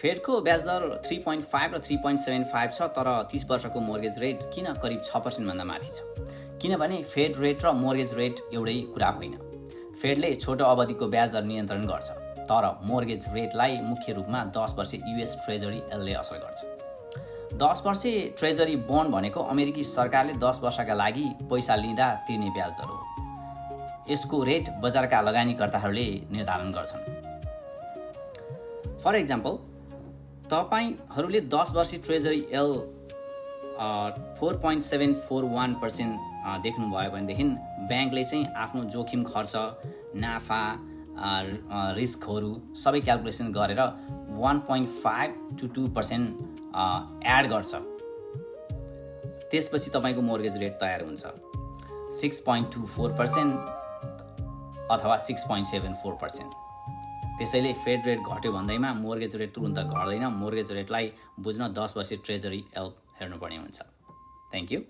फेडको ब्याज दर 3.5 र 3.75 छ, तर 30 वर्षको मोर्गेज रेट किन करिब 6% भन्दा माथि छ? किनभने फेड रेट र मोर्गेज रेट एउटै कुरा होइन। फेडले छोटो अवधिको ब्याज दर नियन्त्रण गर्छ, तर मोर्गेज रेटलाई मुख्य रूपमा 10 वर्षे युएस ट्रेजरी एलले असर गर्छ। 10 वर्षे ट्रेजरी बोन्ड भनेको अमेरिकी सरकारले 10 वर्षका लागि पैसा लिँदा तिर्ने ब्याज दर हो। यसको रेट बजारका लगानीकर्ताहरूले निर्धारण गर्छन्। फर इक्जाम्पल, तपाईहरूले 10 वर्षे ट्रेजरी एल 4.741% देख्नुभयो भनेदेखि ब्याङ्कले चाहिँ आफ्नो जोखिम खर्च, नाफा, रिस्कहरू सबै क्यालकुलेसन गरेर 1.5 to 2% एड गर्छ। त्यसपछि तपाईँको मोर्गेज रेट तयार हुन्छ 6.24% अथवा 6.74%। त्यसैले फेड रेट घट्यो भन्दैमा मोर्गेज रेट तुरुन्त घट्दैन। मोर्गेज रेटलाई बुझ्न 10 वर्षे ट्रेजरी एल हेर्नुपर्ने हुन्छ। Thank you.